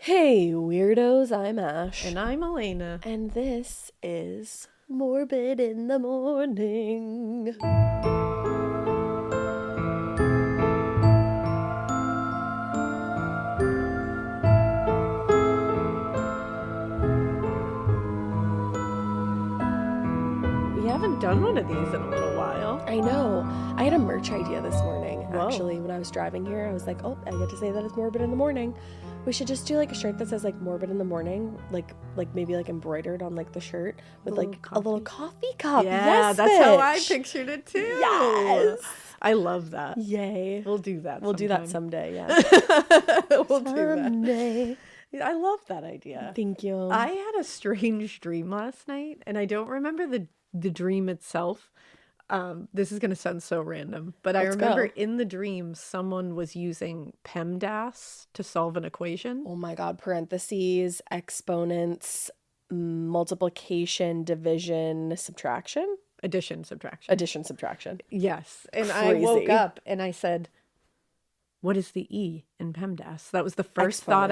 Hey, weirdos, I'm Ash. And I'm Elena. And this is Morbid in the Morning. We haven't done one of these in a little while. I know. I had a merch idea this morning, Whoa. actually, when I was driving here. I was like, oh, I get to say that it's Morbid in the Morning. We should just do like a shirt that says like Morbid in the Morning, like maybe like embroidered on like the shirt with like a little coffee cup. Yeah, yes, that's how bitch. I pictured it too. Yes. I love that. Yay. We'll do that. We'll do that someday, yeah. We'll do that. Someday. I love that idea. Thank you. I had a strange dream last night, and I don't remember the dream itself. This is going to sound so random, but I remember in the dream someone was using PEMDAS to solve an equation. Oh my God, parentheses, exponents, multiplication, division, subtraction? Addition, subtraction. Addition, subtraction. Yes. And Crazy. I woke up and I said, what is the E in PEMDAS? That was the first thought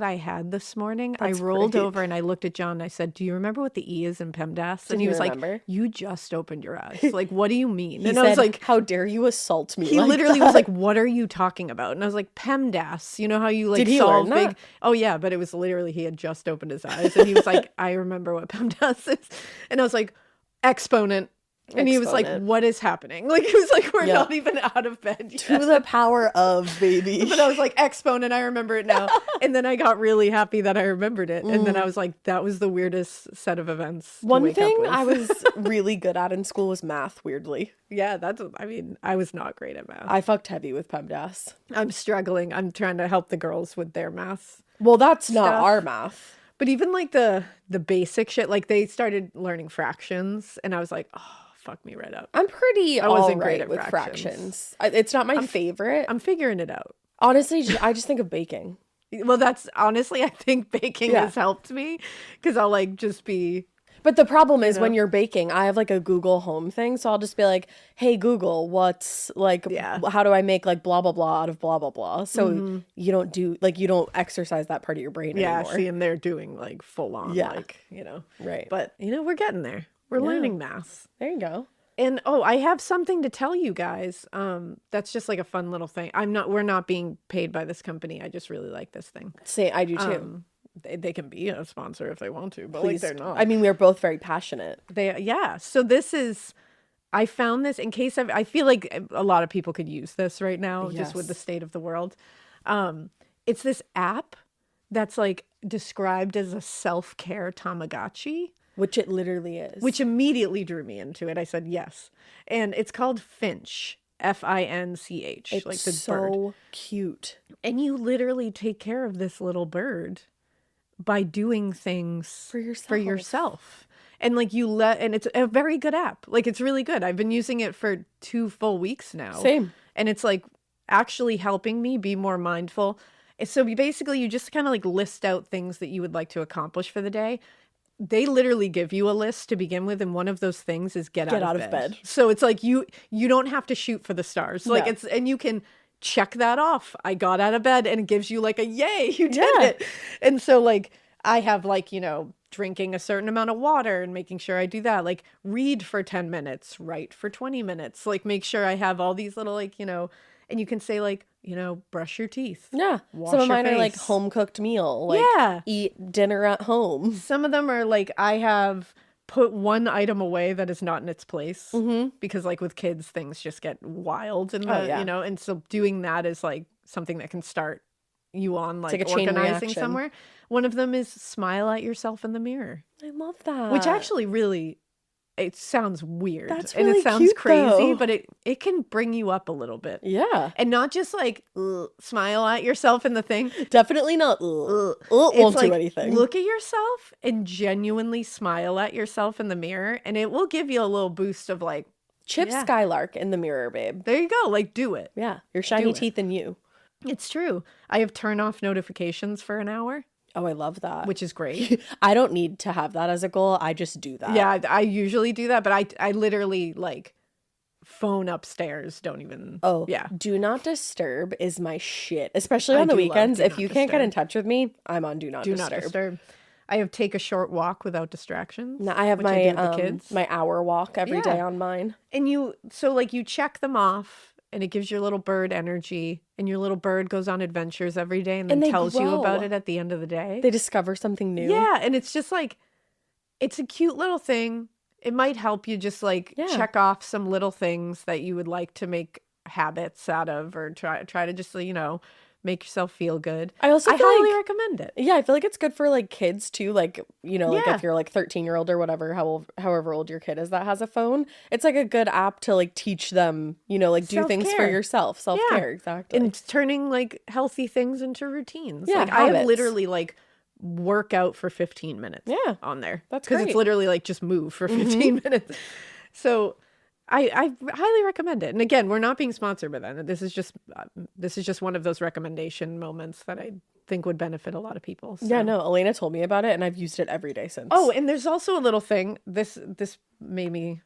I had this morning. That's I rolled great. over and I looked at John and I said, do you remember what the E is in PEMDAS? And he was like, you just opened your eyes. Like, what do you mean? He and said, I was like, how dare you assault me? he like literally that? was like, what are you talking about? And I was like, PEMDAS. You know how you like Did he solve learn big. that? Oh yeah, but it was literally he had just opened his eyes and he was like, I remember what PEMDAS is. And I was like, exponent. And he was like, what is happening? Like, he was like, we're not even out of bed yet. To the power of, baby. But I was like, exponent, I remember it now. And then I got really happy that I remembered it. And then I was like, that was the weirdest set of events. One thing I was really good at in school was math, weirdly. Yeah, I was not great at math. I fucked heavy with PEMDAS. I'm struggling. I'm trying to help the girls with their math. Well, that's not our math. But even like the basic shit, like they started learning fractions. And I was like, oh, fuck me right up. I'm pretty I wasn't all great right at with fractions. It's not my favorite. I'm figuring it out. Honestly, I just think of baking. Well, that's honestly, I think baking has helped me because I'll like just be. But the problem is when you're baking, I have like a Google Home thing. So I'll just be like, hey, Google, what's like, how do I make like blah, blah, blah out of blah, blah, blah. So you don't exercise that part of your brain anymore. Yeah, see, and they're doing like full on, like, Right. But, we're getting there. We're learning math. There you go. And, I have something to tell you guys. That's just like a fun little thing. We're not being paid by this company. I just really like this thing. See, I do too. They can be a sponsor if they want to, but Please. like they're not. I mean, we're both very passionate. So this is, I found this in case I feel like a lot of people could use this right now, just with the state of the world. It's this app that's like described as a self-care Tamagotchi. Which it literally is. Which immediately drew me into it. I said yes. And it's called Finch. Finch. It's like the so bird. cute. And you literally take care of this little bird by doing things for yourself. And like and it's a very good app. Like it's really good. I've been using it for 2 full weeks now. Same. And it's like actually helping me be more mindful. So basically you just kind of like list out things that you would like to accomplish for the day. They literally give you a list to begin with, and one of those things is get out of bed. So it's like you don't have to shoot for the stars. Like and you can check that off. I got out of bed, and it gives you like a yay, you did it. And so like I have like, drinking a certain amount of water and making sure I do that. Like read for 10 minutes, write for 20 minutes. Like make sure I have all these little like, and you can say like, brush your teeth. Yeah. Wash Some of your mine face. are like home cooked meal. Like eat dinner at home. Some of them are like I have put one item away that is not in its place because like with kids things just get wild and and so doing that is like something that can start you on like a chain organizing reaction. somewhere. One of them is smile at yourself in the mirror. I love that. Which actually really it sounds weird. That's and really it sounds cute, crazy, though. but it can bring you up a little bit. Yeah. And not just like smile at yourself in the thing. Definitely not. Won't like, do anything. Look at yourself and genuinely smile at yourself in the mirror, and it will give you a little boost of like Chip Skylark in the mirror, babe. There you go. Like do it. Yeah. Your shiny teeth and you. It's true. I have turn off notifications for an hour. Oh, I love that. Which is great. I don't need to have that as a goal. I just do that. Yeah, I usually do that, but I literally like phone upstairs. Don't even. Oh, yeah. Do not disturb is my shit, especially on the weekends. If you can't get in touch with me, I'm on do not disturb. I have take a short walk without distractions. No, I have my hour walk every day on mine. And you check them off, and it gives your little bird energy, and your little bird goes on adventures every day and then tells you about it at the end of the day. They discover something new. Yeah, and it's just like, it's a cute little thing. It might help you just check off some little things that you would like to make habits out of, or try to just, make yourself feel good. I highly recommend it. Yeah, I feel like it's good for kids too. If you're 13-year-old or whatever, however old your kid is that has a phone, it's a good app to teach them, do self-care. Things for yourself. Self-care, exactly. And it's turning healthy things into routines. Yeah, I have literally work out for 15 minutes on there. That's great. Because it's literally just move for 15 minutes. So I highly recommend it. And again, we're not being sponsored by that. This is just one of those recommendation moments that I think would benefit a lot of people. So. Yeah, no, Elena told me about it and I've used it every day since. Oh, and there's also a little thing. This made me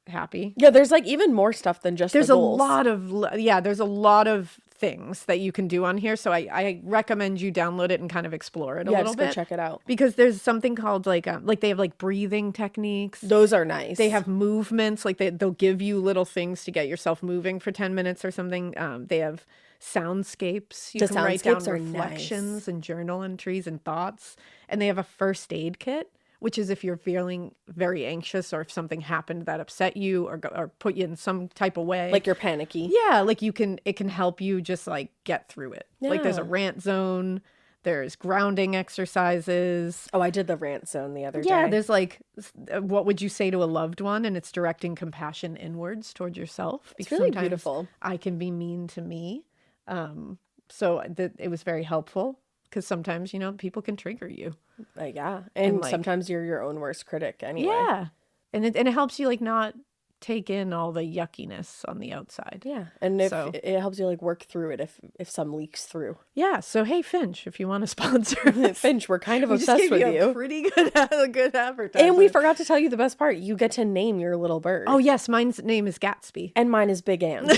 happy. Yeah, there's even more stuff than just there's the goals. There's a lot of things that you can do on here. So I recommend you download it and kind of explore it a little bit. Go check it out. Because there's something called they have breathing techniques. Those are nice. They have movements. They'll give you little things to get yourself moving for 10 minutes or something. They have soundscapes. You can write down reflections and journal entries and thoughts. And they have a first aid kit, which is if you're feeling very anxious or if something happened that upset you or put you in some type of way. You're panicky. Yeah, it can help you just get through it. Yeah. There's a rant zone, there's grounding exercises. Oh, I did the rant zone the other day. Yeah, there's what would you say to a loved one? And it's directing compassion inwards towards yourself. It's really beautiful. I can be mean to me. So it was very helpful. Because sometimes, people can trigger you. Yeah. And sometimes you're your own worst critic anyway. Yeah. And it helps you not take in all the yuckiness on the outside. Yeah. And it helps you work through it if some leaks through. Yeah. So hey, Finch, if you want to sponsor us. Finch, we're kind of obsessed with you. Pretty good advertisement. And we forgot to tell you the best part. You get to name your little bird. Oh yes, mine's name is Gatsby. And mine is Big Ann.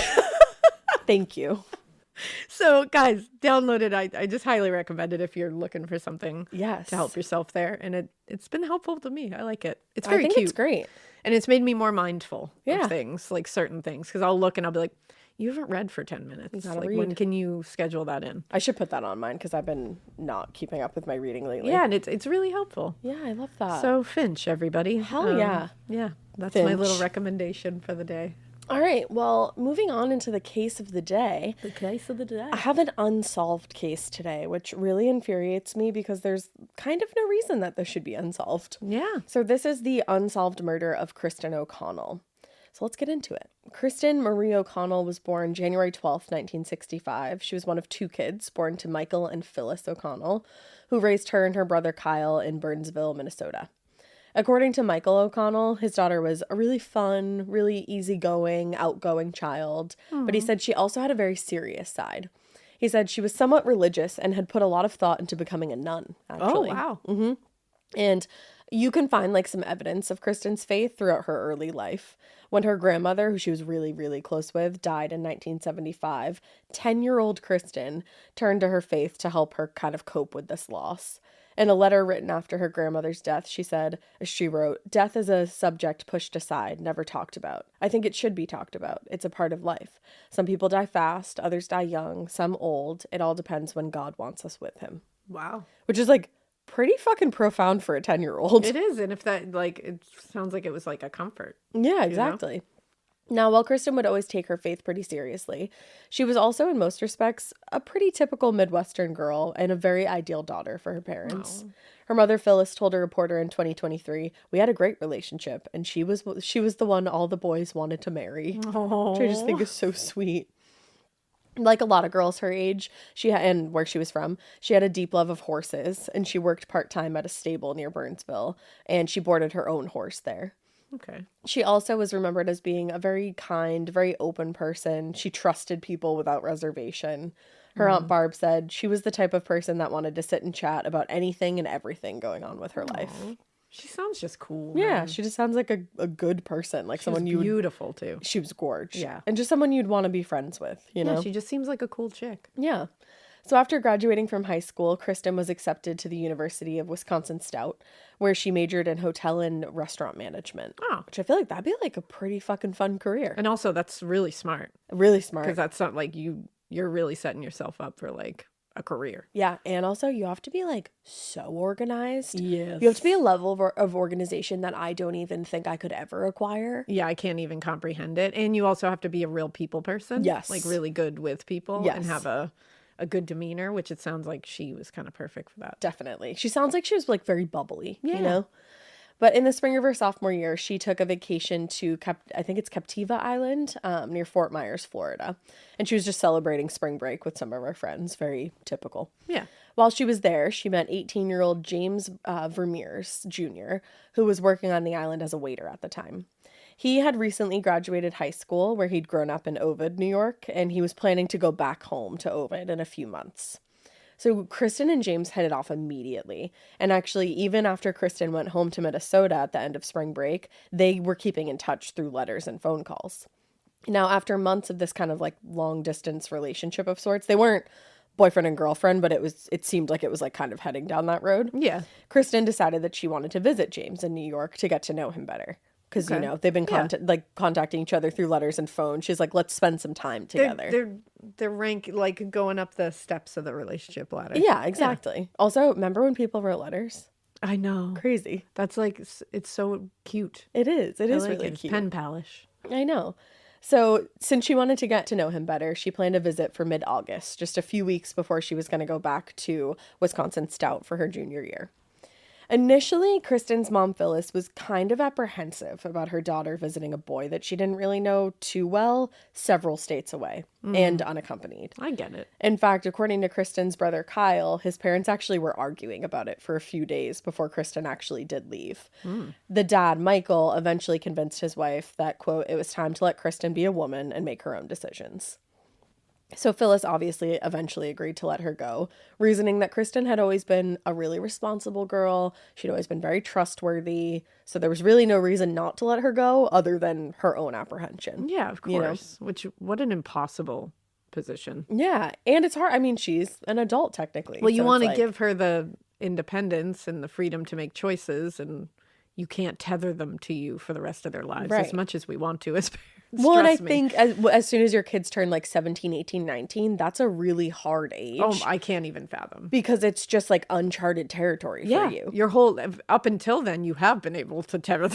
Thank you. So guys, download it. I just highly recommend it if you're looking for something to help yourself there. And it's been helpful to me. I like it. It's very cute. It's great. And it's made me more mindful of things, certain things. Because I'll look and I'll be like, you haven't read for 10 minutes. When can you schedule that in? I should put that on mine because I've been not keeping up with my reading lately. Yeah, and it's really helpful. Yeah, I love that. So Finch, everybody. Hell yeah. Yeah, that's Finch. My little recommendation for the day. All right, well, moving on into the case of the day. The case of the day. I have an unsolved case today, which really infuriates me because there's kind of no reason that this should be unsolved. Yeah. So this is the unsolved murder of Kristin O'Connell. So let's get into it. Kristin Marie O'Connell was born January 12th, 1965. She was one of two kids born to Michael and Phyllis O'Connell, who raised her and her brother Kyle in Burnsville, Minnesota. According to Michael O'Connell, his daughter was a really fun, really easygoing, outgoing child, but he said she also had a very serious side. He said she was somewhat religious and had put a lot of thought into becoming a nun, actually. Oh, wow. Mm-hmm. And you can find some evidence of Kristin's faith throughout her early life. When her grandmother, who she was really, really close with, died in 1975, 10-year-old Kristin turned to her faith to help her kind of cope with this loss. In a letter written after her grandmother's death, she wrote, "Death is a subject pushed aside, never talked about. I think it should be talked about. It's a part of life. Some people die fast, others die young, some old. It all depends when God wants us with him." Wow. Which is pretty fucking profound for a 10-year-old. It is. And if that, it sounds like it was a comfort. Yeah, exactly. Now, while Kristin would always take her faith pretty seriously, she was also, in most respects, a pretty typical Midwestern girl and a very ideal daughter for her parents. Oh. Her mother, Phyllis, told a reporter in 2023, "We had a great relationship, and she was the one all the boys wanted to marry." Oh. Which I just think is so sweet. Like a lot of girls her age, and where she was from, she had a deep love of horses, and she worked part-time at a stable near Burnsville, and she boarded her own horse there. Okay. She also was remembered as being a very kind, very open person. She trusted people without reservation. Her Aunt Barb said she was the type of person that wanted to sit and chat about anything and everything going on with her life. She sounds just cool. Yeah, man. she just sounds like a good person. Like someone you would... beautiful, too. She was gorgeous. Yeah. And just someone you'd want to be friends with, you know? Yeah, she just seems like a cool chick. Yeah. So after graduating from high school, Kristin was accepted to the University of Wisconsin-Stout, where she majored in hotel and restaurant management. Oh. Which I feel like that'd be like a pretty fucking fun career. And also, that's really smart. Really smart. Because that's not like you're really setting yourself up for like a career. Yeah. And also, you have to be like so organized. Yes. You have to be a level of organization that I don't even think I could ever acquire. Yeah, I can't even comprehend it. And you also have to be a real people person. Yes. Like really good with people. Yes. And have a good demeanor, which it sounds like she was kind of perfect for that. Definitely. She sounds like she was like very bubbly, Yeah. you know? But in the spring of her sophomore year, she took a vacation to, I think it's Captiva Island, near Fort Myers, Florida. And she was just celebrating spring break with some of her friends. Very typical. Yeah. While she was there, she met 18-year-old James Vermeers Jr., who was working on the island as a waiter at the time. He had recently graduated high school, where he'd grown up in Ovid, New York, and he was planning to go back home to Ovid in a few months. So Kristin and James headed off immediately. And actually, even after Kristin went home to Minnesota at the end of spring break, they were keeping in touch through letters and phone calls. Now, after months of this kind of like long distance relationship of sorts, they weren't boyfriend and girlfriend, but it seemed like it was like kind of heading down that road. Yeah. Kristin decided that she wanted to visit James in New York to get to know him better. Because, you know, they've been contacting each other through letters and phone. She's like, let's spend some time together. They're rank like going up the steps of the relationship ladder. Yeah, exactly. Yeah. Also, remember when people wrote letters? I know. Crazy. That's like, it's so cute. It is. It is like really it. cute. Pen palish. I know. So since she wanted to get to know him better, she planned a visit for mid-August, just a few weeks before she was going to go back to Wisconsin-Stout for her junior year. Initially, Kristin's mom, Phyllis, was kind of apprehensive about her daughter visiting a boy that she didn't really know too well, several states away, and unaccompanied. I get it. In fact, according to Kristin's brother, Kyle, his parents actually were arguing about it for a few days before Kristin actually did leave. The dad, Michael, eventually convinced his wife that, quote, it was time to let Kristin be a woman and make her own decisions. So Phyllis obviously eventually agreed to let her go, reasoning that Kristin had always been a really responsible girl. She'd always been very trustworthy. So there was really no reason not to let her go other than her own apprehension. Yeah, of course. You know? Which, what an impossible position. Yeah. And it's hard. I mean, she's an adult technically. Well, you so want to like... give her the independence and the freedom to make choices, and you can't tether them to you for the rest of their lives as much as we want to as parents. Well, and I think as soon as your kids turn like 17, 18, 19, that's a really hard age. Oh, I can't even fathom. Because it's just like uncharted territory for you. Your whole, up until then, you have been able to tether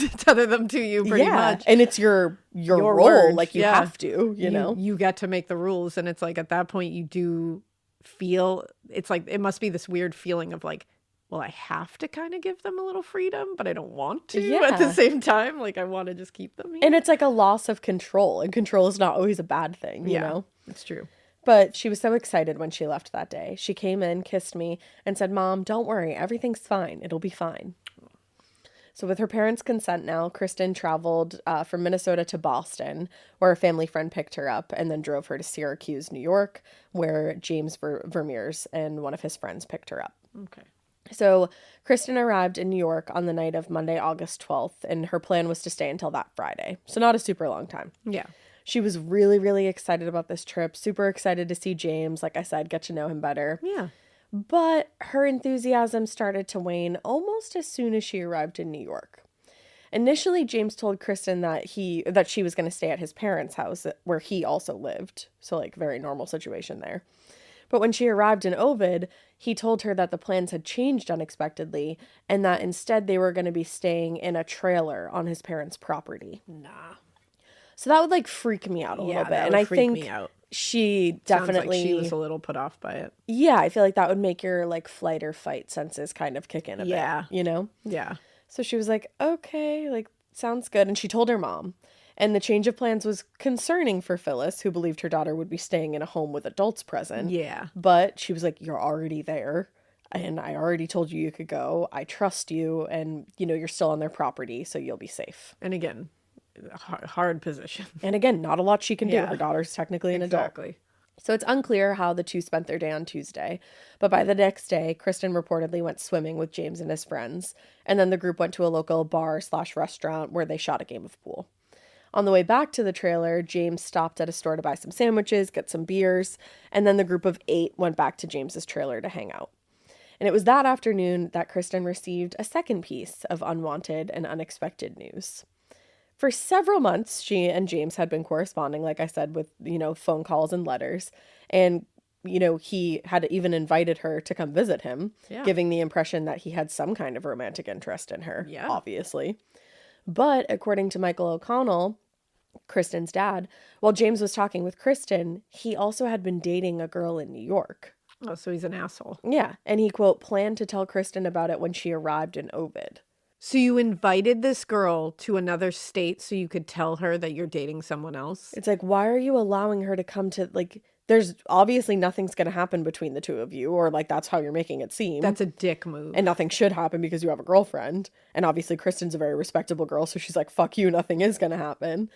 them to you pretty much. And it's your role. Word. Like you have to, you know? You get to make the rules. And it's like at that point you do feel, it's like, it must be this weird feeling of like, well, I have to kind of give them a little freedom, but I don't want to at the same time. Like, I want to just keep them here. And it's like a loss of control. And control is not always a bad thing, you know? It's true. But she was so excited when she left that day. She came in, kissed me, and said, Mom, don't worry. Everything's fine. It'll be fine. So with her parents' consent now, Kristin traveled from Minnesota to Boston, where a family friend picked her up, and then drove her to Syracuse, New York, where James Vermeers and one of his friends picked her up. Okay. So Kristin arrived in New York on the night of Monday, August 12th, and her plan was to stay until that Friday. So not a super long time. Yeah. She was really, really excited about this trip, super excited to see James, like I said, get to know him better. Yeah. But her enthusiasm started to wane almost as soon as she arrived in New York. Initially, James told Kristin that she was going to stay at his parents' house, where he also lived. So, like, very normal situation there. But when she arrived in Ovid, he told her that the plans had changed unexpectedly and that instead they were going to be staying in a trailer on his parents' property. Nah. So that would like freak me out a little bit. And I think she definitely... Sounds like she was a little put off by it. Yeah, I feel like that would make your like flight or fight senses kind of kick in a bit, you know? Yeah. So she was like, okay, like sounds good. And she told her mom. And the change of plans was concerning for Phyllis, who believed her daughter would be staying in a home with adults present. Yeah. But she was like, you're already there. And I already told you could go. I trust you. And, you know, you're still on their property, so you'll be safe. And again, hard position. And again, not a lot she can do. Her daughter's technically an adult. Exactly. So it's unclear how the two spent their day on Tuesday, but by the next day, Kristen reportedly went swimming with James and his friends, and then the group went to a local bar/restaurant where they shot a game of pool. On the way back to the trailer, James stopped at a store to buy some sandwiches, get some beers, and then the group of 8 went back to James's trailer to hang out. And it was that afternoon that Kristen received a second piece of unwanted and unexpected news. For several months, she and James had been corresponding, like I said, with, phone calls and letters. And, he had even invited her to come visit him, giving the impression that he had some kind of romantic interest in her, obviously. But according to Michael O'Connell, Kristen's dad, while James was talking with Kristen, he also had been dating a girl in New York. Oh, so he's an asshole. Yeah. And he, quote, planned to tell Kristen about it when she arrived in Ovid. So you invited this girl to another state so you could tell her that you're dating someone else? It's like, why are you allowing her to come to, there's obviously nothing's going to happen between the two of you, or that's how you're making it seem. That's a dick move. And nothing should happen because you have a girlfriend. And obviously Kristen's a very respectable girl, so she's like, fuck you, nothing is going to happen.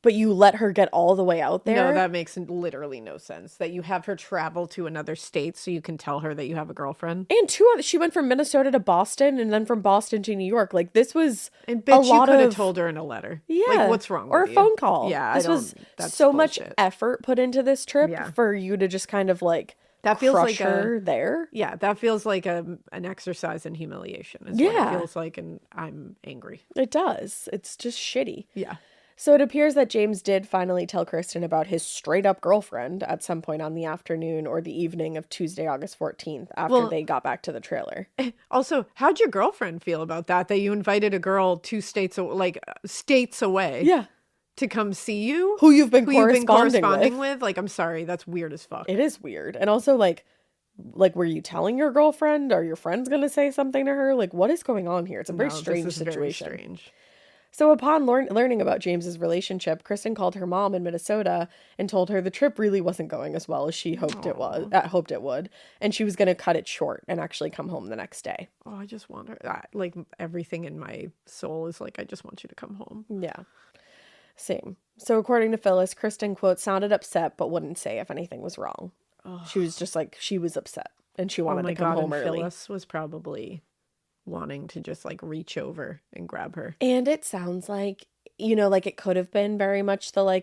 But you let her get all the way out there? No, that makes literally no sense. That you have her travel to another state so you can tell her that you have a girlfriend. And she went from Minnesota to Boston and then from Boston to New York. This was and bitch, you could have told her in a letter. Yeah. What's wrong or with you? Or a phone call. Yeah, this was so much effort put into this trip for you to just kind of that feels crush like her there. Yeah, that feels like an exercise in humiliation. What it feels like, and I'm angry. It does. It's just shitty. Yeah. So it appears that James did finally tell Kristen about his straight-up girlfriend at some point on the afternoon or the evening of Tuesday, August 14th, after they got back to the trailer. Also, how'd your girlfriend feel about that you invited a girl 2 states, states away to come see you? Who you've been corresponding with? I'm sorry, that's weird as fuck. It is weird. And also, were you telling your girlfriend? Are your friends going to say something to her? What is going on here? It's a very strange situation. Very strange. So upon learning about James's relationship, Kristen called her mom in Minnesota and told her the trip really wasn't going as well as she hoped it would, and she was going to cut it short and actually come home the next day. Oh, I just want her. Everything in my soul is I just want you to come home. Yeah, same. So according to Phyllis, Kristen, quote, sounded upset but wouldn't say if anything was wrong. Oh. She was just she was upset and she wanted to come home early. Phyllis was probably wanting to just reach over and grab her. And it sounds like, it could have been very much the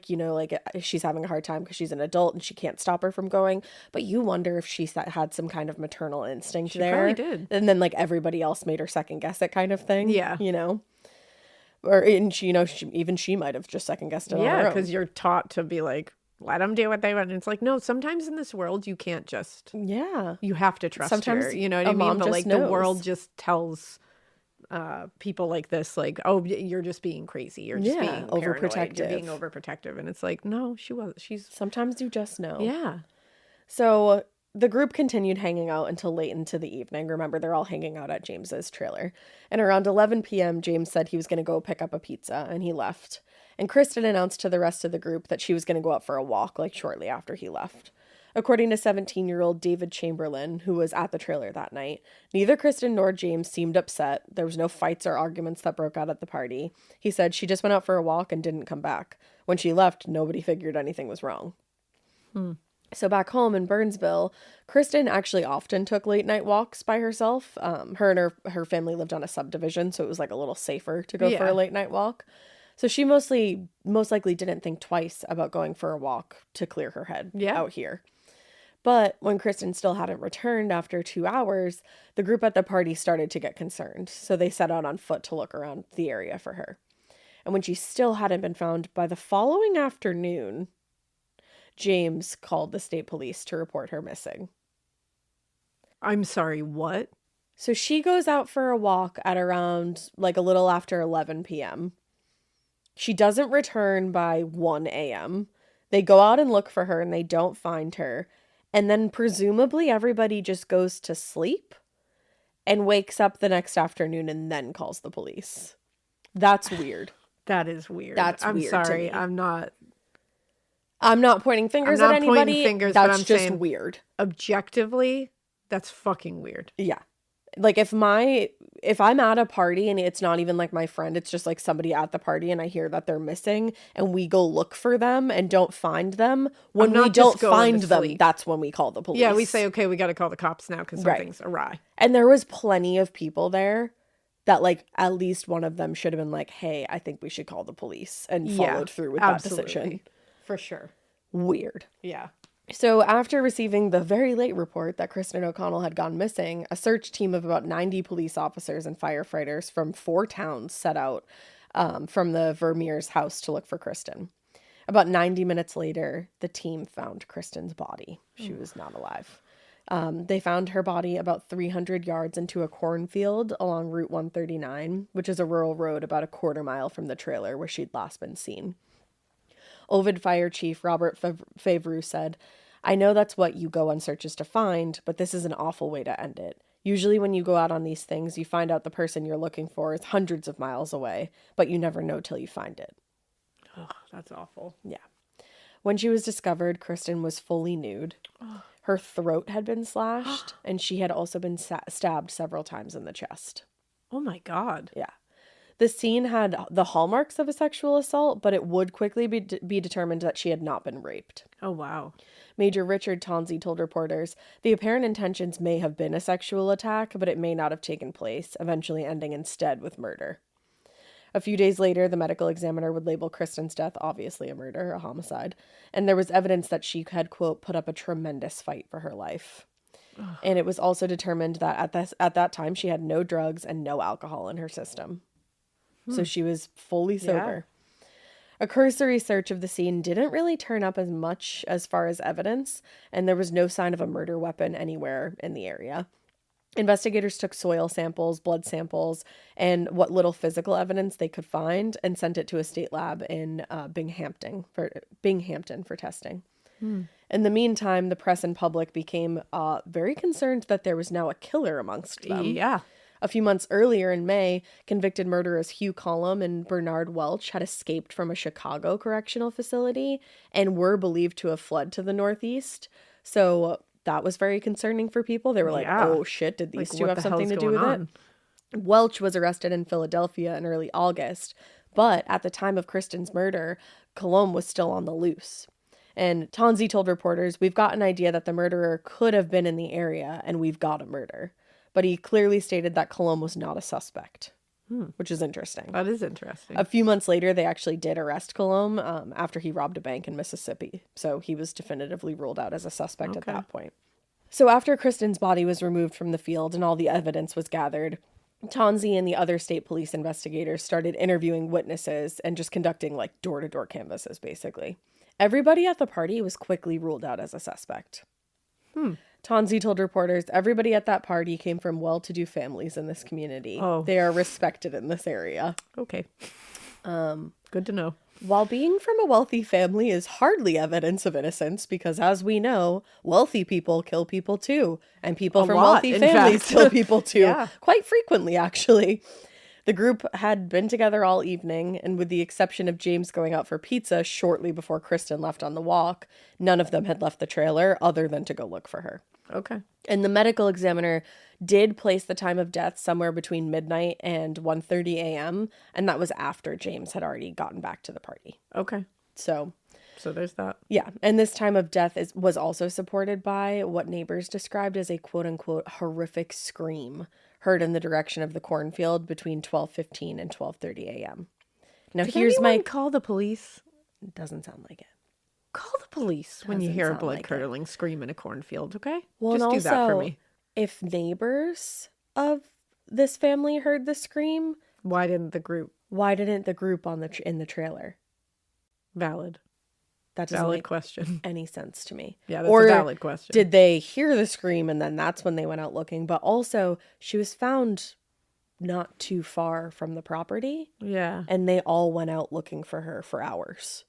she's having a hard time because she's an adult and she can't stop her from going. But you wonder if she had some kind of maternal instinct there. She probably did. And then everybody else made her second guess it kind of thing. Yeah. Or she might have just second guessed it on her own. Yeah, because you're taught to be let them do what they want. And it's no, sometimes in this world, you can't just... Yeah. You have to trust sometimes her. You know what I mean? But knows. The world just tells people like this, oh, you're just being crazy. You're just being overprotective. You're being overprotective. And it's no, she's... Sometimes you just know. Yeah. So the group continued hanging out until late into the evening. Remember, they're all hanging out at James's trailer. And around 11 p.m., James said he was going to go pick up a pizza, and he left. And Kristen announced to the rest of the group that she was going to go out for a walk, shortly after he left. According to 17-year-old David Chamberlain, who was at the trailer that night, neither Kristen nor James seemed upset. There was no fights or arguments that broke out at the party. He said she just went out for a walk and didn't come back. When she left, nobody figured anything was wrong. So back home in Burnsville, Kristen actually often took late night walks by herself. Her and her family lived on a subdivision, so it was a little safer to go for a late night walk. So she most likely didn't think twice about going for a walk to clear her head out here. But when Kristen still hadn't returned after 2 hours, the group at the party started to get concerned. So they set out on foot to look around the area for her. And when she still hadn't been found by the following afternoon, James called the state police to report her missing. I'm sorry, what? So she goes out for a walk at around a little after 11 p.m. She doesn't return by 1 a.m. They go out and look for her and they don't find her. And then presumably everybody just goes to sleep and wakes up the next afternoon and then calls the police. That's weird. That is weird. I'm weird. I'm sorry. I'm not pointing fingers at anybody. That's but I'm just weird. Objectively, that's fucking weird. Yeah. Like if I'm at a party and it's not even like my friend, it's just like somebody at the party and I hear that they're missing and we go look for them and don't find them, when we don't find them, that's when we call the police. Yeah, we say, okay, we got to call the cops now because something's awry. And there was plenty of people there that like at least one of them should have been like, hey, I think we should call the police, and followed through with that decision. For sure. Weird. Yeah. So after receiving the very late report that Kristin O'Connell had gone missing, a search team of about 90 police officers and firefighters from 4 towns set out from the Vermeer's house to look for Kristin. About 90 minutes later, the team found Kristin's body. She was not alive. They found her body about 300 yards into a cornfield along Route 139, which is a rural road about a quarter mile from the trailer where she'd last been seen. Ovid Fire Chief Robert Favreau said, I know that's what you go on searches to find, but this is an awful way to end it. Usually when you go out on these things, you find out the person you're looking for is hundreds of miles away, but you never know till you find it. Oh, that's awful. Yeah. When she was discovered, Kristin was fully nude. Her throat had been slashed, and she had also been stabbed several times in the chest. Oh my God. Yeah. The scene had the hallmarks of a sexual assault, but it would quickly be determined that she had not been raped. Oh, wow. Major Richard Tonzi told reporters, the apparent intentions may have been a sexual attack, but it may not have taken place, eventually ending instead with murder. A few days later, the medical examiner would label Kristin's death obviously a murder, a homicide, and there was evidence that she had, quote, put up a tremendous fight for her life. And it was also determined that at that time she had no drugs and no alcohol in her system. So she was fully sober. Yeah. A cursory search of the scene didn't really turn up as much as far as evidence, and there was no sign of a murder weapon anywhere in the area. Investigators took soil samples, blood samples, and what little physical evidence they could find and sent it to a state lab in Binghamton for testing. In the meantime, the press and public became very concerned that there was now a killer amongst them. Yeah. A few months earlier in May, convicted murderers Hugh Cullum and Bernard Welch had escaped from a Chicago correctional facility and were believed to have fled to the Northeast. So that was very concerning for people. They were like, oh shit, did these two have something to do with it? Welch was arrested in Philadelphia in early August, but at the time of Kristin's murder, Cullum was still on the loose. And Tonzi told reporters, we've got an idea that the murderer could have been in the area and we've got a murder. But he clearly stated that Cullum was not a suspect, which is interesting. That is interesting. A few months later, they actually did arrest Cullum after he robbed a bank in Mississippi. So he was definitively ruled out as a suspect at that point. So after Kristin's body was removed from the field and all the evidence was gathered, Tonzi and the other state police investigators started interviewing witnesses and just conducting like door-to-door canvasses, basically. Everybody at the party was quickly ruled out as a suspect. Tonzi told reporters, everybody at that party came from well-to-do families in this community. Oh. They are respected in this area. Okay. Good to know. While being from a wealthy family is hardly evidence of innocence, because as we know, wealthy people kill people too. And people from wealthy families kill people too. Quite frequently, actually. The group had been together all evening, and with the exception of James going out for pizza shortly before Kristin left on the walk, none of them had left the trailer other than to go look for her. Okay. And the medical examiner did place the time of death somewhere between midnight and 1:30 a.m., and that was after James had already gotten back to the party. Okay. So there's that. Yeah, and this time of death was also supported by what neighbors described as a quote-unquote horrific scream heard in the direction of the cornfield between 12:15 and 12:30 a.m. Now, here's my call the police. It doesn't sound like it. Call the police when you hear a blood-curdling scream in a cornfield, okay? Well, just do that for me. If neighbors of this family heard the scream, why didn't the group in the trailer? Valid. That doesn't make any sense to me. Yeah, that's a valid question. Did they hear the scream and then that's when they went out looking? But also, she was found not too far from the property. Yeah. And they all went out looking for her for hours.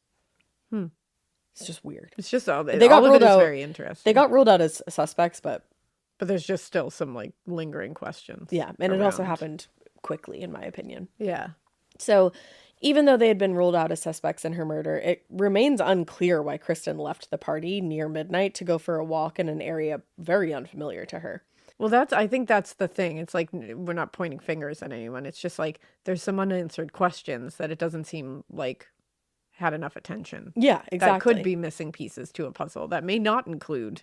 It's just weird. It's just all of it is very interesting. They got ruled out as suspects, but there's just still some like lingering questions. Yeah, and it also happened quickly, in my opinion. Yeah. So even though they had been ruled out as suspects in her murder, it remains unclear why Kristin left the party near midnight to go for a walk in an area very unfamiliar to her. Well, I think that's the thing. It's like we're not pointing fingers at anyone. It's just like there's some unanswered questions that it doesn't seem like had enough attention. Yeah, exactly. That could be missing pieces to a puzzle that may not include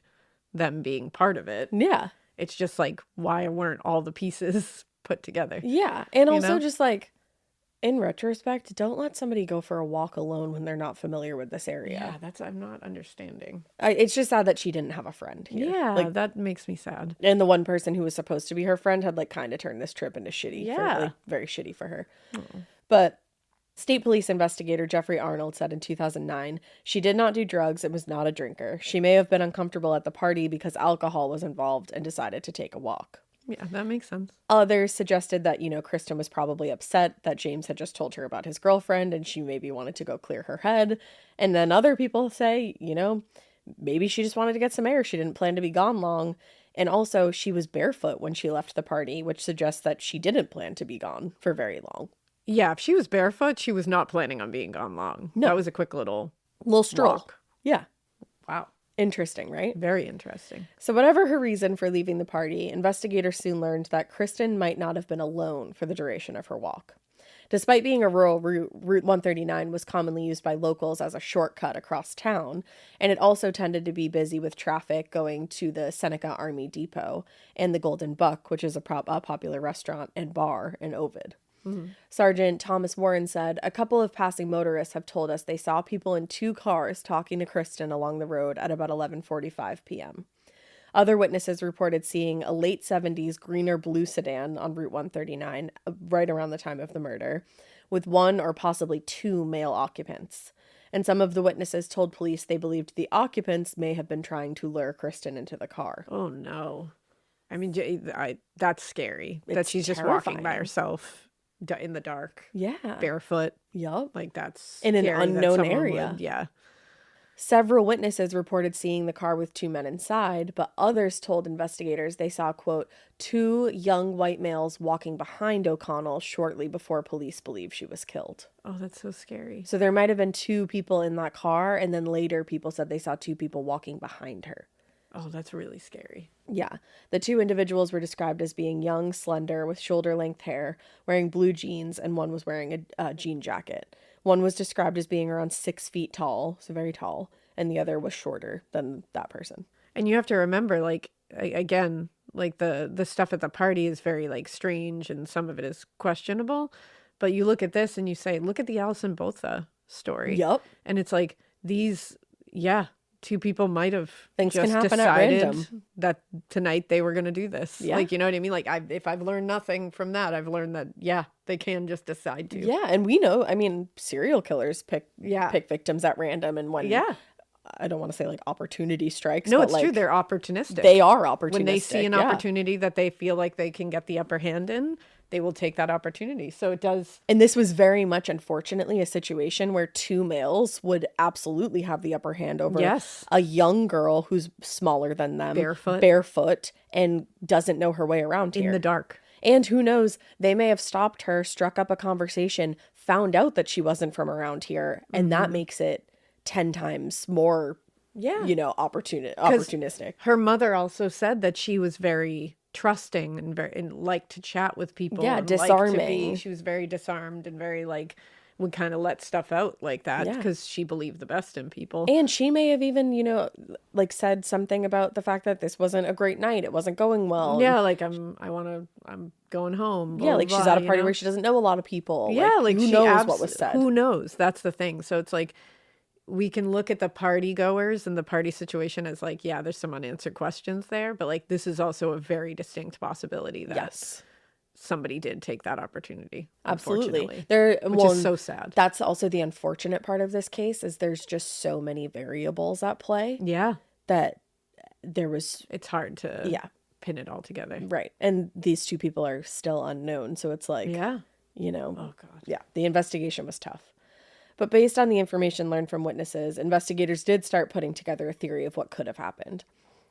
them being part of it. Yeah. It's just like, why weren't all the pieces put together? Yeah. And also just like, in retrospect, don't let somebody go for a walk alone when they're not familiar with this area. Yeah, I'm not understanding. It's just sad that she didn't have a friend here. Yeah, like, that makes me sad. And the one person who was supposed to be her friend had like kind of turned this trip into shitty. Yeah. Like, very shitty for her. Oh. But State Police investigator Jeffrey Arnold said in 2009, she did not do drugs and was not a drinker. She may have been uncomfortable at the party because alcohol was involved and decided to take a walk. Yeah, that makes sense. Others suggested that, Kristen was probably upset that James had just told her about his girlfriend and she maybe wanted to go clear her head. And then other people say, maybe she just wanted to get some air. She didn't plan to be gone long. And also, she was barefoot when she left the party, which suggests that she didn't plan to be gone for very long. Yeah, if she was barefoot, she was not planning on being gone long. No. That was a quick little stroll. Walk. Yeah. Wow. Interesting, right? Very interesting. So whatever her reason for leaving the party, investigators soon learned that Kristen might not have been alone for the duration of her walk. Despite being a rural route, Route 139 was commonly used by locals as a shortcut across town, and it also tended to be busy with traffic going to the Seneca Army Depot and the Golden Buck, which is a popular restaurant and bar in Ovid. Mm-hmm. Sergeant Thomas Warren said, "A couple of passing motorists have told us they saw people in 2 cars talking to Kristen along the road at about 11:45 p.m. Other witnesses reported seeing a late 70s green or blue sedan on Route 139 right around the time of the murder, with 1 or possibly 2 male occupants. And some of the witnesses told police they believed the occupants may have been trying to lure Kristen into the car." Oh, no. I mean, that's scary. That she's terrifying. Just walking by herself in the dark. Yeah. Barefoot. Yup. Like that's in an unknown area. Yeah. Several witnesses reported seeing the car with 2 men inside, but others told investigators they saw, quote, 2 young white males walking behind O'Connell shortly before police believe she was killed. Oh, that's so scary. So there might have been 2 people in that car, and then later people said they saw 2 people walking behind her. Oh, that's really scary. Yeah. The 2 individuals were described as being young, slender, with shoulder-length hair, wearing blue jeans, and one was wearing a jean jacket. One was described as being around 6 feet tall, so very tall, and the other was shorter than that person. And you have to remember, like, again, like the stuff at the party is very, like, strange, and some of it is questionable. But you look at this and you say, look at the Alison Botha story. Yep. And it's like these, 2 people might have Things just can happen decided at random. That tonight they were going to do this. Yeah. Like, you know what I mean? Like, if I've learned nothing from that, I've learned that, they can just decide to. Yeah, and we know, I mean, serial killers pick victims at random, and when, I don't want to say like opportunity strikes. No, but it's like, true. They're opportunistic. They are opportunistic. When they see an opportunity that they feel like they can get the upper hand in, they will take that opportunity. So it does. And this was very much, unfortunately, a situation where 2 males would absolutely have the upper hand over a young girl who's smaller than them. Barefoot, and doesn't know her way around here. In the dark. And who knows, they may have stopped her, struck up a conversation, found out that she wasn't from around here, and that makes it 10 times more, opportunistic. Her mother also said that she was very trusting and liked to chat with people. Yeah, and disarming. She was very disarmed and very would kind of let stuff out like that because she believed the best in people. And she may have even, said something about the fact that this wasn't a great night. It wasn't going well. Yeah, like I'm going home. Blah, she's at a party where she doesn't know a lot of people. Yeah, who knows what was said? Who knows? That's the thing. So it's like we can look at the party goers and the party situation as like, there's some unanswered questions there, but like this is also a very distinct possibility that somebody did take that opportunity. Absolutely. Which is so sad. That's also the unfortunate part of this case is there's just so many variables at play. Yeah. That it's hard to pin it all together. Right. And these 2 people are still unknown. So it's like, oh God. Yeah. The investigation was tough. But based on the information learned from witnesses, investigators did start putting together a theory of what could have happened.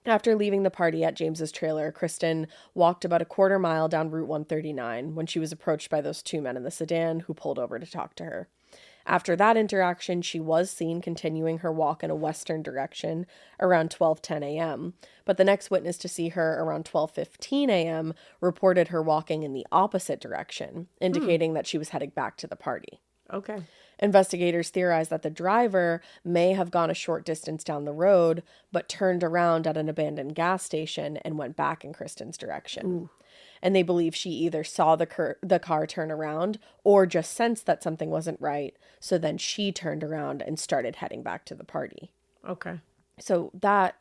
After leaving the party at James's trailer, Kristen walked about a quarter mile down Route 139 when she was approached by those 2 men in the sedan who pulled over to talk to her. After that interaction, she was seen continuing her walk in a western direction around 12:10 a.m., but the next witness to see her around 12:15 a.m. reported her walking in the opposite direction, indicating that she was heading back to the party. Okay. Investigators theorize that the driver may have gone a short distance down the road, but turned around at an abandoned gas station and went back in Kristin's direction. Ooh. And they believe she either saw the car turn around or just sensed that something wasn't right. So then she turned around and started heading back to the party. Okay. So that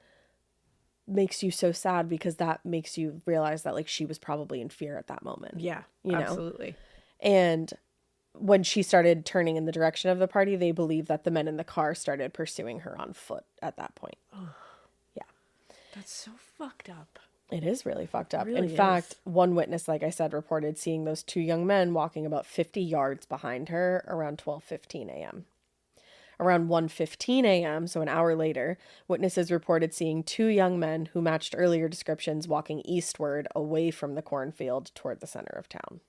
makes you so sad because that makes you realize that like she was probably in fear at that moment. Yeah, absolutely. And when she started turning in the direction of the party, they believe that the men in the car started pursuing her on foot at that point. Oh. Yeah. That's so fucked up. It is really fucked up. Really in fact, one witness, like I said, reported seeing those two young men walking about 50 yards behind her around 12:15 a.m. Around 1:15 a.m., so an hour later, witnesses reported seeing two young men who matched earlier descriptions walking eastward away from the cornfield toward the center of town.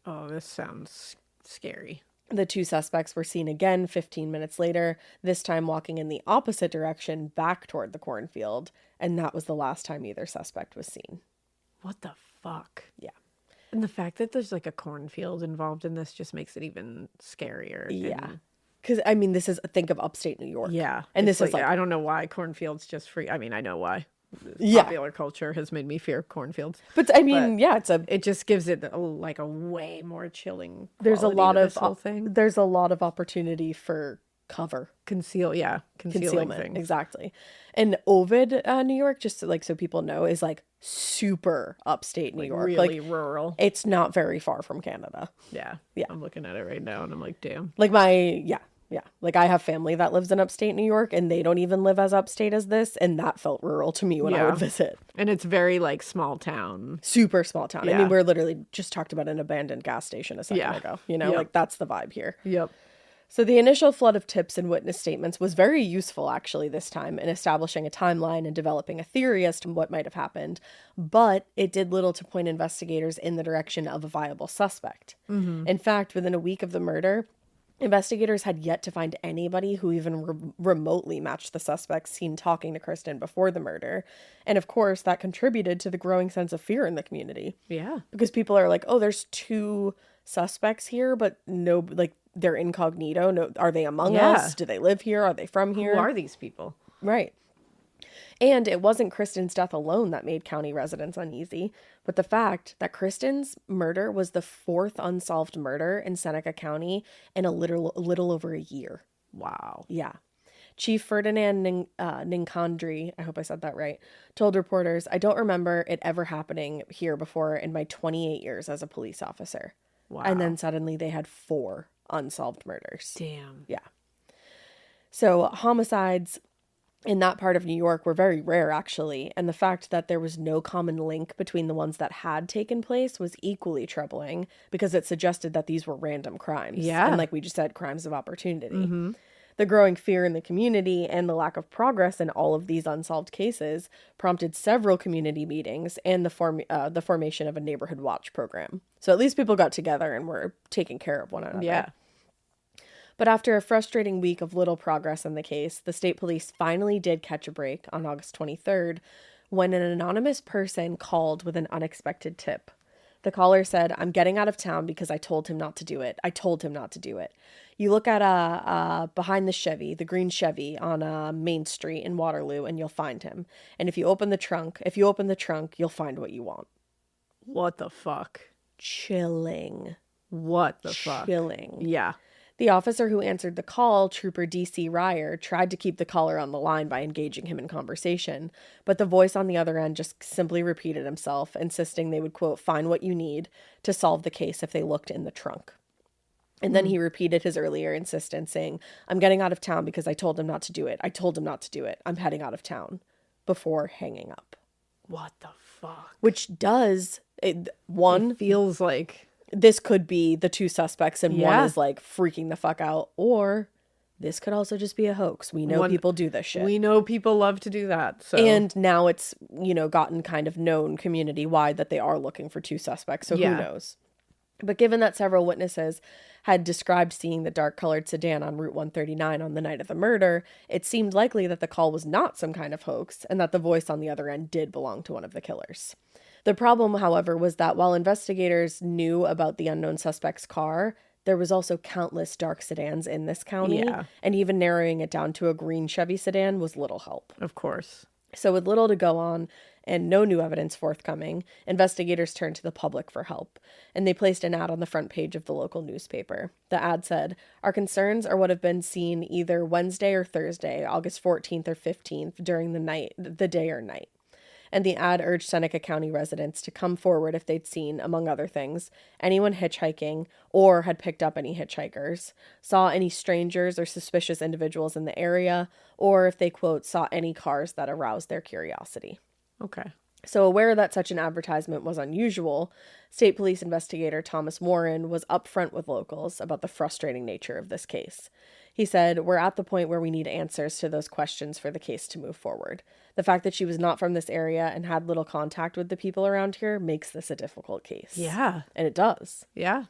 Oh, this sounds scary. The two suspects were seen again 15 minutes later, this time walking in the opposite direction back toward the cornfield, and that was the last time either suspect was seen. What the fuck? Yeah. And the fact that there's like a cornfield involved in this just makes it even scarier. Yeah. Because, I mean, think of upstate New York. Yeah. And this is like, I don't know why cornfields just free. I mean, I know why. Yeah. Popular culture has made me fear cornfields. But I mean, yeah, it just gives it a way more chilling. There's a lot of whole thing. There's a lot of opportunity for cover. Concealment. Exactly. And Ovid, New York, just like so people know, is like super upstate New York. Really rural. It's not very far from Canada. Yeah. I'm looking at it right now and I'm like, damn. Like like I have family that lives in upstate New York and they don't even live as upstate as this, and that felt rural to me when I would visit. And it's very like small town. Super small town. I mean, we're literally just talked about an abandoned gas station a second ago. You know, like that's the vibe here. Yep. So the initial flood of tips and witness statements was very useful, actually, this time in establishing a timeline and developing a theory as to what might have happened. But it did little to point investigators in the direction of a viable suspect. Mm-hmm. In fact, within a week of the murder, investigators had yet to find anybody who even remotely matched the suspects seen talking to Kristin before the murder. And of course, that contributed to the growing sense of fear in the community. Yeah. Because people are like, oh, there's two suspects here, but no, like, they're incognito. No, are they among us? Do they live here? Are they from here? Who are these people? Right. And it wasn't Kristin's death alone that made county residents uneasy, but the fact that Kristin's murder was the fourth unsolved murder in Seneca County in a little over a year. Wow. Yeah. Chief Ferdinand Ninkandri, I hope I said that right, told reporters, "I don't remember it ever happening here before in my 28 years as a police officer." Wow. And then suddenly they had 4 unsolved murders. Damn. Yeah. So homicides in that part of New York were very rare, actually, and the fact that there was no common link between the ones that had taken place was equally troubling because it suggested that these were random crimes. Yeah. And like we just said, crimes of opportunity. Mm-hmm. The growing fear in the community and the lack of progress in all of these unsolved cases prompted several community meetings and the formation of a neighborhood watch program. So at least people got together and were taking care of one another. Yeah. But after a frustrating week of little progress in the case, the state police finally did catch a break on August 23rd when an anonymous person called with an unexpected tip. The caller said, "I'm getting out of town because I told him not to do it. I told him not to do it. You look at behind the Chevy, the green Chevy on Main Street in Waterloo, and you'll find him. And if you open the trunk, you'll find what you want." What the fuck? Chilling. What the fuck? Chilling. Yeah. The officer who answered the call, Trooper D.C. Ryer, tried to keep the caller on the line by engaging him in conversation, but the voice on the other end just simply repeated himself, insisting they would, quote, "find what you need to solve the case if they looked in the trunk." And then he repeated his earlier insistence, saying, "I'm getting out of town because I told him not to do it. I told him not to do it. I'm heading out of town," before hanging up. What the fuck? Which does, It feels like this could be the two suspects and one is like freaking the fuck out, or this could also just be a hoax. We know people do this shit. We know people love to do that. So. And now it's, gotten kind of known community wide that they are looking for two suspects. So who knows? But given that several witnesses had described seeing the dark-colored sedan on Route 139 on the night of the murder, it seemed likely that the call was not some kind of hoax and that the voice on the other end did belong to one of the killers. The problem, however, was that while investigators knew about the unknown suspect's car, there was also countless dark sedans in this county, and even narrowing it down to a green Chevy sedan was little help. Of course. So with little to go on and no new evidence forthcoming, investigators turned to the public for help, and they placed an ad on the front page of the local newspaper. The ad said, "Our concerns are what have been seen either Wednesday or Thursday, August 14th or 15th, during the day or night." And the ad urged Seneca County residents to come forward if they'd seen, among other things, anyone hitchhiking or had picked up any hitchhikers, saw any strangers or suspicious individuals in the area, or if they, quote, saw any cars that aroused their curiosity. Okay. So aware that such an advertisement was unusual, State Police investigator Thomas Warren was upfront with locals about the frustrating nature of this case. He said, "We're at the point where we need answers to those questions for the case to move forward. The fact that she was not from this area and had little contact with the people around here makes this a difficult case." Yeah. And it does. Yeah.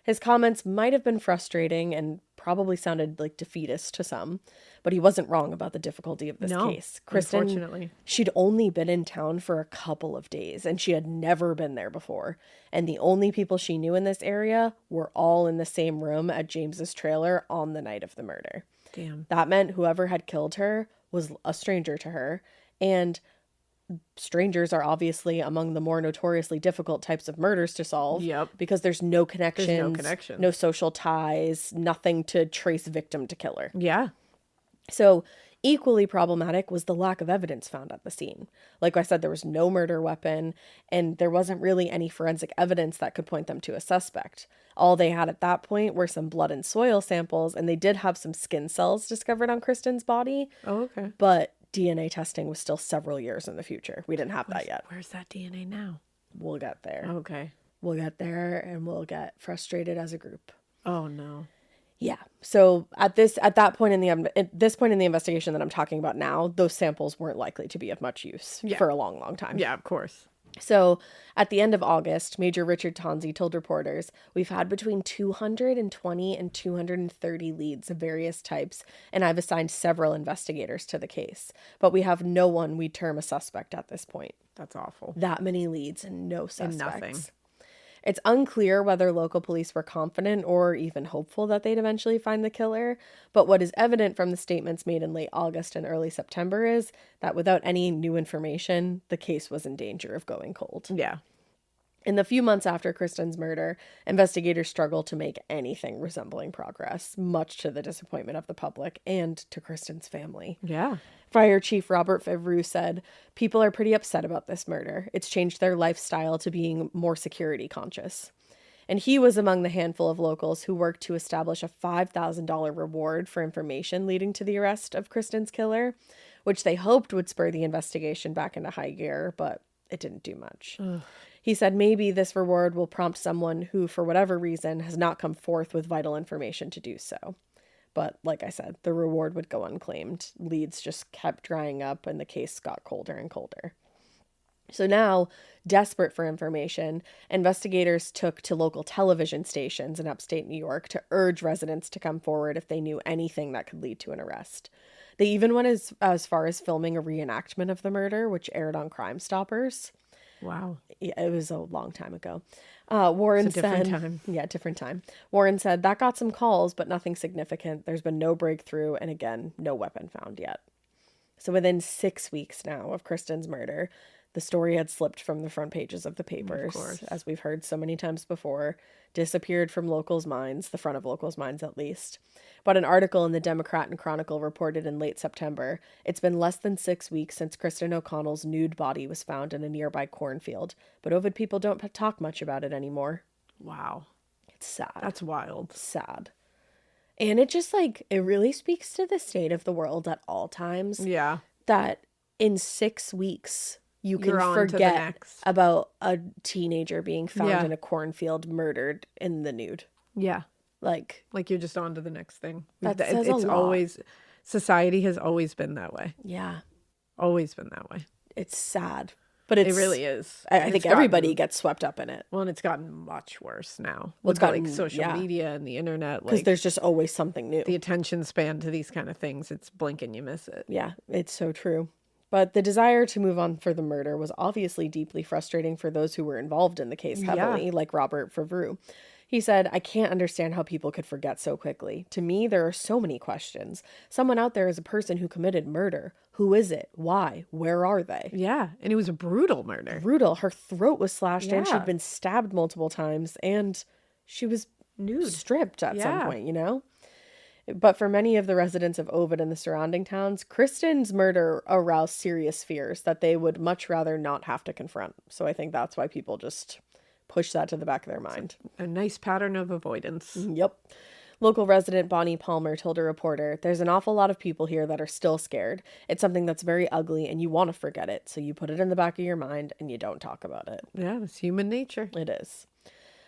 His comments might have been frustrating and probably sounded like defeatist to some, but he wasn't wrong about the difficulty of this case. Kristen, unfortunately. She'd only been in town for a couple of days, and she had never been there before. And the only people she knew in this area were all in the same room at James's trailer on the night of the murder. Damn. That meant whoever had killed her was a stranger to her, and strangers are obviously among the more notoriously difficult types of murders to solve. Yep. Because there's no connections, connection. no social ties, nothing to trace victim to killer. Yeah. So equally problematic was the lack of evidence found at the scene. Like I said, there was no murder weapon, and there wasn't really any forensic evidence that could point them to a suspect. All they had at that point were some blood and soil samples, and they did have some skin cells discovered on Kristen's body. Oh, okay. But DNA testing was still several years in the future. We didn't have that yet. Where's that DNA now? We'll get there. Okay. We'll get there, and we'll get frustrated as a group. Oh, no. Yeah. So at this point in the investigation that I'm talking about now, those samples weren't likely to be of much use for a long, long time. Yeah, of course. So at the end of August, Major Richard Tonzi told reporters, "We've had between 220 and 230 leads of various types, and I've assigned several investigators to the case. But we have no one we'd term a suspect at this point." That's awful. That many leads and no suspects. And nothing. It's unclear whether local police were confident or even hopeful that they'd eventually find the killer, but what is evident from the statements made in late August and early September is that without any new information, the case was in danger of going cold. Yeah. In the few months after Kristen's murder, investigators struggled to make anything resembling progress, much to the disappointment of the public and to Kristen's family. Yeah. Fire Chief Robert Favreau said, "People are pretty upset about this murder. It's changed their lifestyle to being more security conscious." And he was among the handful of locals who worked to establish a $5,000 reward for information leading to the arrest of Kristen's killer, which they hoped would spur the investigation back into high gear, but it didn't do much. Ugh. He said maybe this reward will prompt someone who, for whatever reason, has not come forth with vital information to do so. But like I said, the reward would go unclaimed. Leads just kept drying up and the case got colder and colder. So now, desperate for information, investigators took to local television stations in upstate New York to urge residents to come forward if they knew anything that could lead to an arrest. They even went as far as filming a reenactment of the murder, which aired on Crime Stoppers. Wow. Yeah, it was a long time ago. Warren said, different time. Warren said, "That got some calls, but nothing significant. There's been no breakthrough, and again, no weapon found yet." So within 6 weeks now of Kristen's murder, the story had slipped from the front pages of the papers, as we've heard so many times before, disappeared from locals' minds, the front of locals' minds at least. But an article in the Democrat and Chronicle reported in late September, it's been less than 6 weeks since Kristin O'Connell's nude body was found in a nearby cornfield, but Ovid people don't talk much about it anymore. Wow. It's sad. That's wild. Sad. And it just it really speaks to the state of the world at all times. Yeah. That in 6 weeks, you can forget about a teenager being found in a cornfield, murdered in the nude. Yeah. Like you're just on to the next thing. It's always, society has always been that way. Yeah. Always been that way. It's sad. But it really is. I think everybody gets swept up in it. Well, and it's gotten much worse now. Well, With like social media and the internet. Because there's just always something new. The attention span to these kind of things, it's blink and you miss it. Yeah, it's so true. But the desire to move on for the murder was obviously deeply frustrating for those who were involved in the case heavily, like Robert Favreau. He said, I can't understand how people could forget so quickly. To me, there are so many questions. Someone out there is a person who committed murder. Who is it? Why? Where are they? Yeah, and it was a brutal murder. Brutal. Her throat was slashed in. She'd been stabbed multiple times, and she was nude, stripped at some point, you know? But for many of the residents of Ovid and the surrounding towns, Kristin's murder aroused serious fears that they would much rather not have to confront. So I think that's why people just push that to the back of their mind. A nice pattern of avoidance. Yep. Local resident Bonnie Palmer told a reporter, there's an awful lot of people here that are still scared. It's something that's very ugly and you want to forget it. So you put it in the back of your mind and you don't talk about it. Yeah, it's human nature. It is.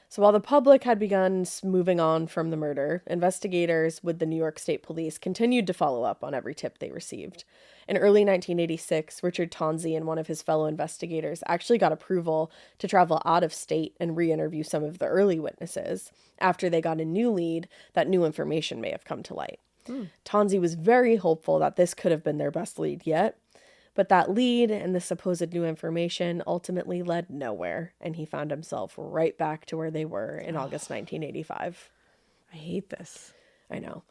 So while the public had begun moving on from the murder, investigators with the New York State Police continued to follow up on every tip they received. In early 1986, Richard Tonzi and one of his fellow investigators actually got approval to travel out of state and re-interview some of the early witnesses. After they got a new lead, that new information may have come to light. Tonzi was very hopeful that this could have been their best lead yet. But that lead and the supposed new information ultimately led nowhere, and he found himself right back to where they were in August 1985. I hate this. I know.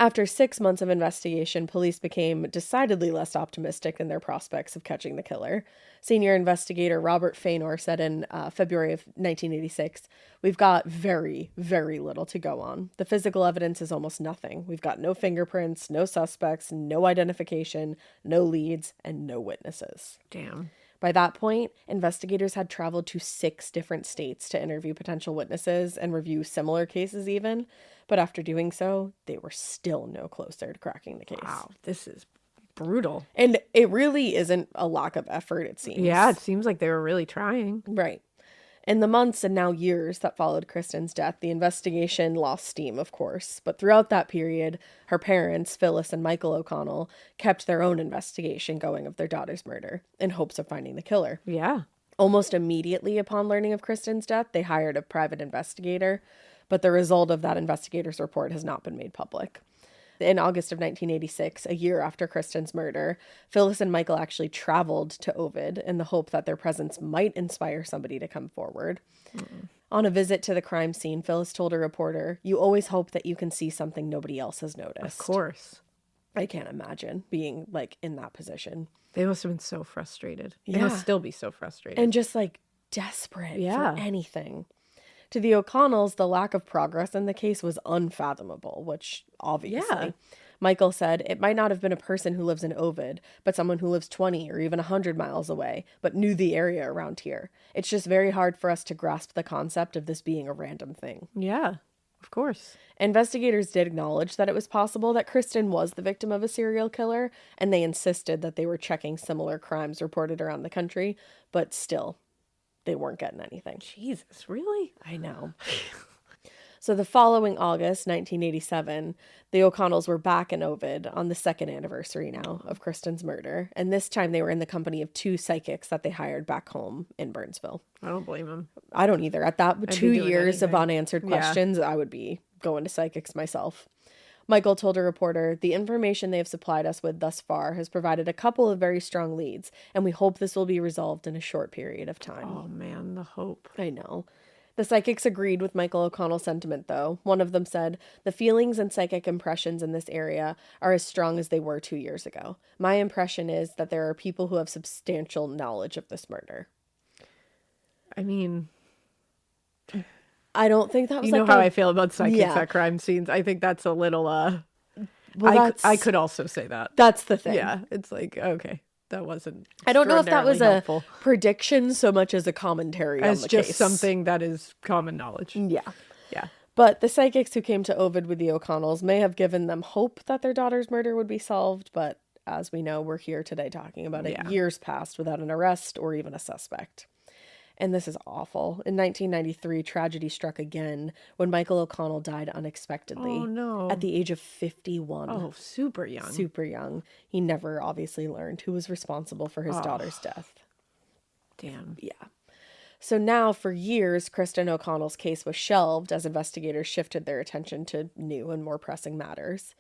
After 6 months of investigation, police became decidedly less optimistic in their prospects of catching the killer. Senior investigator Robert Fainor said in February of 1986, we've got very, very little to go on. The physical evidence is almost nothing. We've got no fingerprints, no suspects, no identification, no leads, and no witnesses. Damn. By that point, investigators had traveled to 6 different states to interview potential witnesses and review similar cases even. But after doing so, they were still no closer to cracking the case. Wow, this is brutal. And it really isn't a lack of effort, it seems. Yeah, it seems like they were really trying. Right. In the months and now years that followed Kristin's death, the investigation lost steam, of course. But throughout that period, her parents, Phyllis and Michael O'Connell, kept their own investigation going of their daughter's murder in hopes of finding the killer. Yeah. Almost immediately upon learning of Kristin's death, they hired a private investigator, but the result of that investigator's report has not been made public. In August of 1986, a year after Kristin's murder, Phyllis and Michael actually traveled to Ovid in the hope that their presence might inspire somebody to come forward. On a visit to the crime scene, Phyllis told a reporter, you always hope that you can see something nobody else has noticed. Of course. I can't imagine being, like, in that position. They must have been so frustrated. They must still be so frustrated. And just, like, desperate for anything. To the O'Connells, the lack of progress in the case was unfathomable, which obviously. Yeah. Michael said, it might not have been a person who lives in Ovid, but someone who lives 20 or even 100 miles away, but knew the area around here. It's just very hard for us to grasp the concept of this being a random thing. Yeah, of course. Investigators did acknowledge that it was possible that Kristin was the victim of a serial killer, and they insisted that they were checking similar crimes reported around the country, but still, they weren't getting anything. Jesus, really? I know. So the following August, 1987, the O'Connells were back in Ovid on the 2nd anniversary now of Kristin's murder. And this time they were in the company of 2 psychics that they hired back home in Burnsville. I don't blame them. I don't either. At that 2 years of unanswered questions, I would be going to psychics myself. Michael told a reporter, the information they have supplied us with thus far has provided a couple of very strong leads, and we hope this will be resolved in a short period of time. Oh, man, the hope. I know. The psychics agreed with Michael O'Connell's sentiment, though. One of them said, the feelings and psychic impressions in this area are as strong as they were 2 years ago. My impression is that there are people who have substantial knowledge of this murder. I mean, I don't think that was, you know, how I feel about psychics at crime scenes. I think that's a little, well, I could also say that. That's the thing. Yeah, it's like, okay. That wasn't. I don't know if that was helpful. A prediction so much as a commentary on the case. As just something that is common knowledge. Yeah. Yeah. But the psychics who came to Ovid with the O'Connells may have given them hope that their daughter's murder would be solved, but as we know, we're here today talking about it. Years passed without an arrest or even a suspect. And this is awful. In 1993, tragedy struck again when Michael O'Connell died unexpectedly. Oh, no. At the age of 51. Oh, super young. Super young. He never obviously learned who was responsible for his daughter's death. Damn. Yeah. So now, for years, Kristen O'Connell's case was shelved as investigators shifted their attention to new and more pressing matters.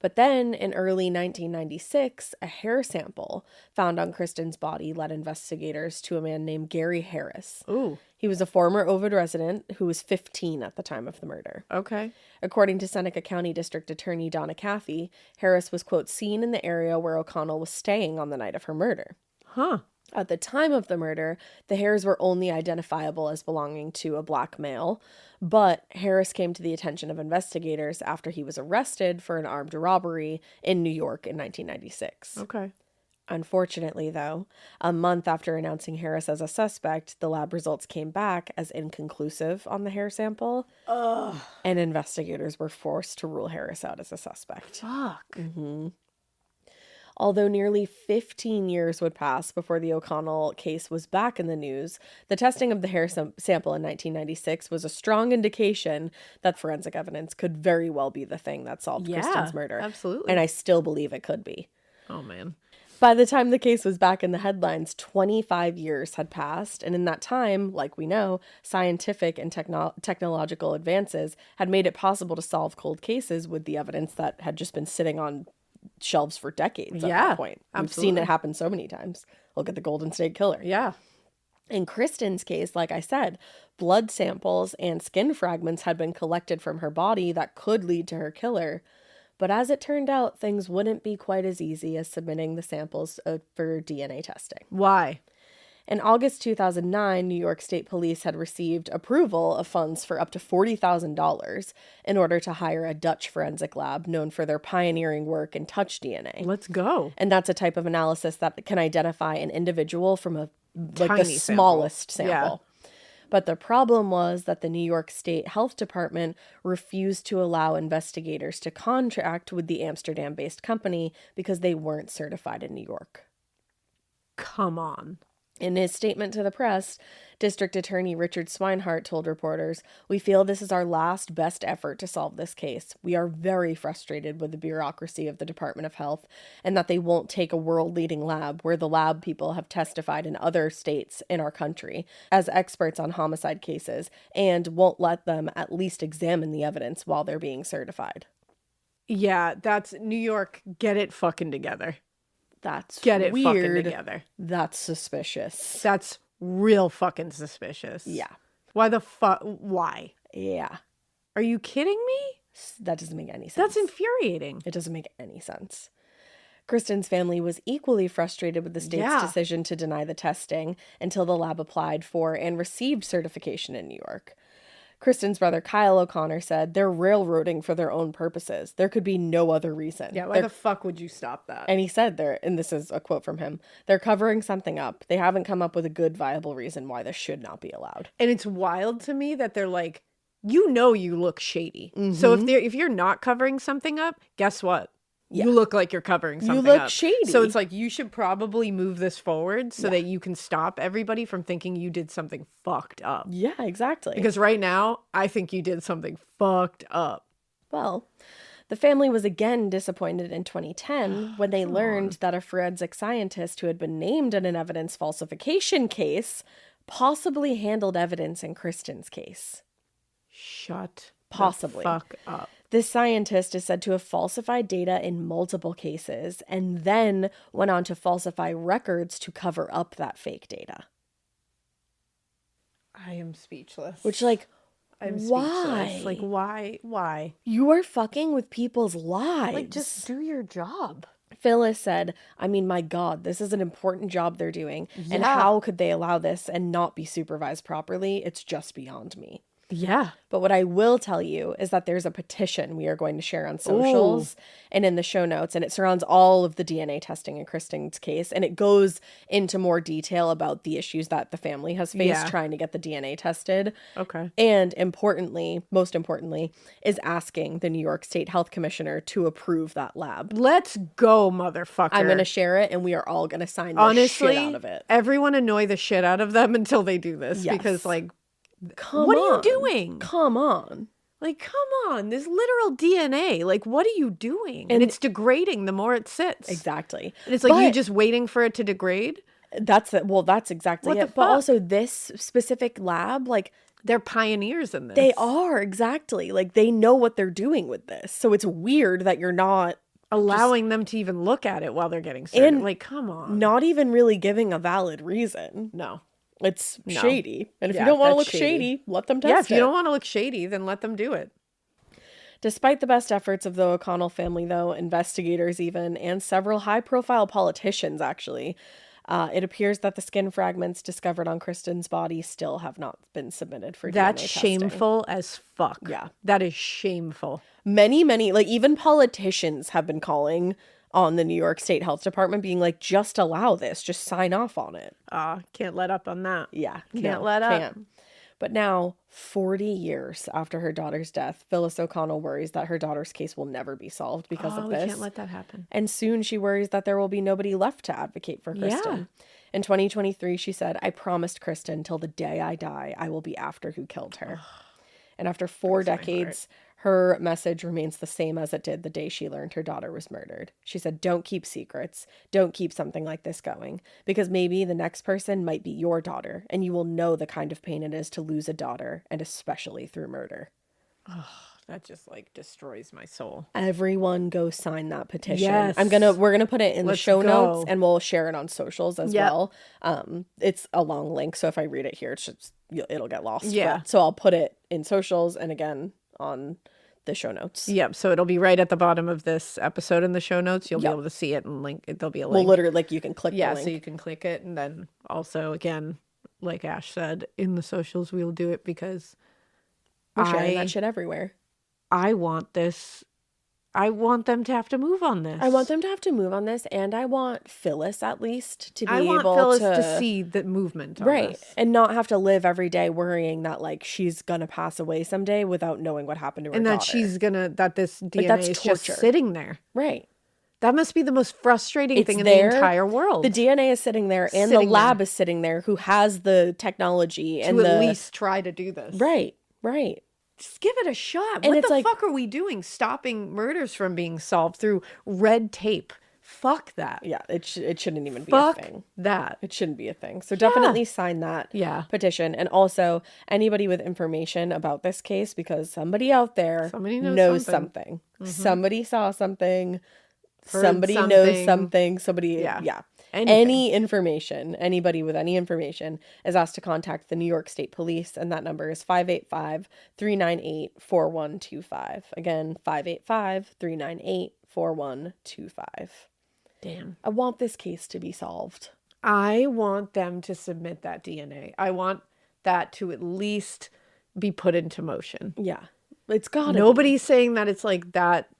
But then, in early 1996, a hair sample found on Kristen's body led investigators to a man named Gary Harris. Ooh. He was a former Ovid resident who was 15 at the time of the murder. Okay. According to Seneca County District Attorney Donna Caffey, Harris was, quote, seen in the area where O'Connell was staying on the night of her murder. Huh. At the time of the murder, the hairs were only identifiable as belonging to a black male, but Harris came to the attention of investigators after he was arrested for an armed robbery in New York in 1996. Okay. Unfortunately, though, a month after announcing Harris as a suspect, the lab results came back as inconclusive on the hair sample, and investigators were forced to rule Harris out as a suspect. Fuck. Mm-hmm. Although nearly 15 years would pass before the O'Connell case was back in the news, the testing of the hair sample in 1996 was a strong indication that forensic evidence could very well be the thing that solved Kristen's murder. Absolutely. And I still believe it could be. Oh, man. By the time the case was back in the headlines, 25 years had passed, and in that time, like we know, scientific and technological advances had made it possible to solve cold cases with the evidence that had just been sitting on shelves for decades at that point. We've seen it happen so many times. Look at the Golden State Killer. Yeah. In Kristen's case, like I said, blood samples and skin fragments had been collected from her body that could lead to her killer. But as it turned out, things wouldn't be quite as easy as submitting the samples for DNA testing. Why? In August 2009, New York State Police had received approval of funds for up to $40,000 in order to hire a Dutch forensic lab known for their pioneering work in touch DNA. Let's go. And that's a type of analysis that can identify an individual from the Tiny smallest sample. Yeah. But the problem was that the New York State Health Department refused to allow investigators to contract with the Amsterdam-based company because they weren't certified in New York. Come on. In his statement to the press, District Attorney Richard Swinehart told reporters, "We feel this is our last best effort to solve this case. We are very frustrated with the bureaucracy of the Department of Health and that they won't take a world-leading lab where the lab people have testified in other states in our country as experts on homicide cases and won't let them at least examine the evidence while they're being certified." Yeah, that's New York. Get it fucking together. That's Get it weird. fucking together. That's suspicious. That's real fucking suspicious. Yeah. Why the fuck? Why? Yeah. Are you kidding me? That doesn't make any sense. That's infuriating. It doesn't make any sense. Kristen's family was equally frustrated with the state's decision to deny the testing until the lab applied for and received certification in New York. Kristen's brother Kyle O'Connor said, "They're railroading for their own purposes. There could be no other reason." Yeah, why the fuck would you stop that? And he said, and this is a quote from him, "They're covering something up. They haven't come up with a good, viable reason why this should not be allowed." And it's wild to me that they're like, you look shady. Mm-hmm. So if you're not covering something up, guess what? Yeah. You look like you're covering something up. You look shady. So it's like, you should probably move this forward so that you can stop everybody from thinking you did something fucked up. Yeah, exactly. Because right now, I think you did something fucked up. Well, the family was again disappointed in 2010 when they learned that a forensic scientist who had been named in an evidence falsification possibly handled evidence in Kristen's case. Shut possibly. The fuck up. This scientist is said to have falsified data in multiple cases and then went on to falsify records to cover up that fake data. I am speechless. Which, I'm why? Speechless. Why? You are fucking with people's lives. Just do your job. Phyllis said, "I mean, my God, this is an important job they're doing. Yeah. And how could they allow this and not be supervised properly? It's just beyond me." Yeah. But what I will tell you is that there's a petition we are going to share on socials and in the show notes, and it surrounds all of the DNA testing in Kristen's case, and it goes into more detail about the issues that the family has faced trying to get the DNA tested. Okay. And most importantly, is asking the New York State Health Commissioner to approve that lab. Let's go, motherfucker. I'm going to share it, and we are all going to sign the shit out of it. Everyone annoy the shit out of them until they do this, because what are you doing? Come on. Come on. There's literal DNA. What are you doing? And it's degrading the more it sits. Exactly. And it's you just waiting for it to degrade. That's exactly it. But also this specific lab, like, they're pioneers in this. They are, exactly. Like, they know what they're doing with this. So it's weird that you're not allowing them to even look at it while they're getting started. Like, come on. Not even really giving a valid reason. No. It's shady. And if you don't want to look shady, let them test it. Yeah, if you don't want to look shady, then let them do it. Despite the best efforts of the O'Connell family, though, investigators even, and several high-profile politicians, actually, it appears that the skin fragments discovered on Kristin's body still have not been submitted for DNA testing. That's shameful as fuck. Yeah. That is shameful. Many, like, even politicians have been calling on the New York State Health Department, being like, just allow this, just sign off on it. Can't let up on that. Yeah. Can't let up. But now, 40 years after her daughter's death, Phyllis O'Connell worries that her daughter's case will never be solved because of this. We can't let that happen. And soon she worries that there will be nobody left to advocate for Kristin. Yeah. In 2023, she said, "I promised Kristin till the day I die, I will be after who killed her." And after 4 decades, her message remains the same as it did the day she learned her daughter was murdered. She said, "Don't keep secrets. Don't keep something like this going. Because maybe the next person might be your daughter, and you will know the kind of pain it is to lose a daughter, and especially through murder." Oh, that just like destroys my soul. Everyone go sign that petition. Yes. We're gonna put it in the show notes, and we'll share it on socials as well. It's a long link, so if I read it here, it'll get lost. Yeah. So I'll put it in socials and again on the show notes. Yep. So it'll be right at the bottom of this episode in the show notes. You'll be able to see it and link. There'll be a link. Well, literally, like, you can click the link. So you can click it, and then also, again, like Ash said, in the socials, we'll do it because we're sharing that shit everywhere. I want this. I want them to have to move on this. I want them to have to move on this, and I want Phyllis at least to be able to... I want Phyllis to see the movement on this. And not have to live every day worrying that, like, she's gonna pass away someday without knowing what happened to her daughter. And that this DNA is just sitting there. Right. That must be the most frustrating thing in the entire world. The DNA is sitting there, and the lab is sitting there, who has the technology and to at least try to do this. Right. Just give it a shot. What the fuck are we doing? Stopping murders from being solved through red tape. Fuck that. Yeah, it shouldn't even be a thing. That. It shouldn't be a thing. So definitely sign that petition. And also, anybody with information about this case, because somebody out there knows something. Mm-hmm. Somebody saw something. Somebody knows something. Somebody, any information, anybody with any information is asked to contact the New York State Police, and that number is 585-398-4125. Again, 585-398-4125. Damn. I want this case to be solved. I want them to submit that DNA. I want that to at least be put into motion. Yeah. It's gotta Nobody's saying that it's like that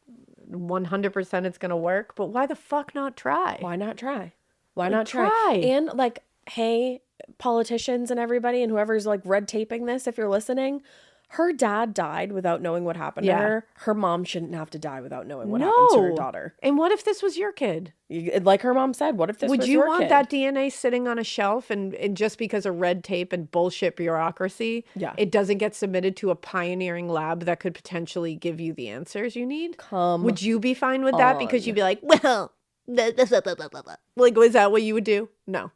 100% it's gonna work, but why the fuck not try? Why not try? Why not try? And, like, hey, politicians and everybody and whoever's, like, red taping this, if you're listening, her dad died without knowing what happened to her. Her mom shouldn't have to die without knowing what happened to her daughter. And what if this was your kid? Like her mom said, what if this was your kid? Would you want that DNA sitting on a shelf and just because of red tape and bullshit bureaucracy, it doesn't get submitted to a pioneering lab that could potentially give you the answers you need? Would you be fine with that? Because you'd be like, well... like, was that what you would do? No.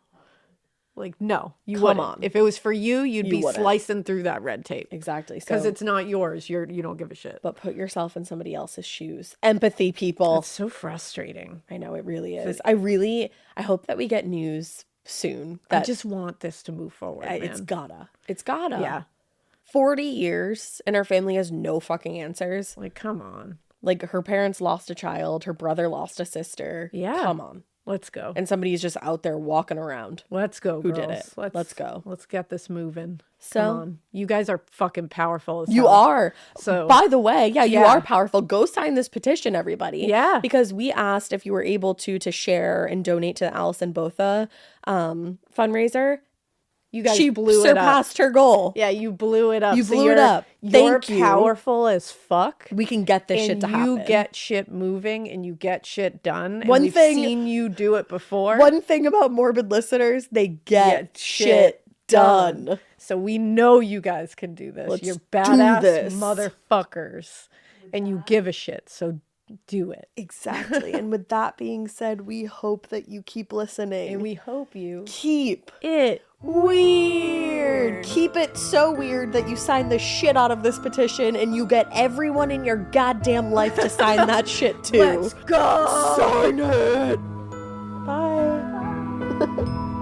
Like, no, you wouldn't. If it was for you, you'd be slicing through that red tape. Exactly. Because it's not yours. You don't give a shit. But put yourself in somebody else's shoes. Empathy, people. It's so frustrating. I know, it really is. I hope that we get news soon. I just want this to move forward, man. It's gotta. Yeah. 40 years and her family has no fucking answers. Like, come on. Like, her parents lost a child. Her brother lost a sister. Yeah. Come on. Let's go. And somebody's just out there walking around. Let's go, Who girls. did it? Let's go. Let's get this moving. So, come on. You guys are fucking powerful as hell. You are. So, by the way, you are powerful. Go sign this petition, everybody. Yeah. Because we asked if you were able to share and donate to the Allison Botha fundraiser. You guys she blew it up. Surpassed her goal. Yeah, you blew it up. You blew it up. You're powerful as fuck. We can get this shit to happen. You get shit moving and you get shit done. And we've seen you do it before. One thing about Morbid listeners, they get shit done. So we know you guys can do this. You're badass motherfuckers. And you give a shit. So do it. Exactly. And with that being said, we hope that you keep listening. And we hope you keep it weird. Keep it so weird that you sign the shit out of this petition and you get everyone in your goddamn life to sign that shit too. Let's go. Sign it. Bye.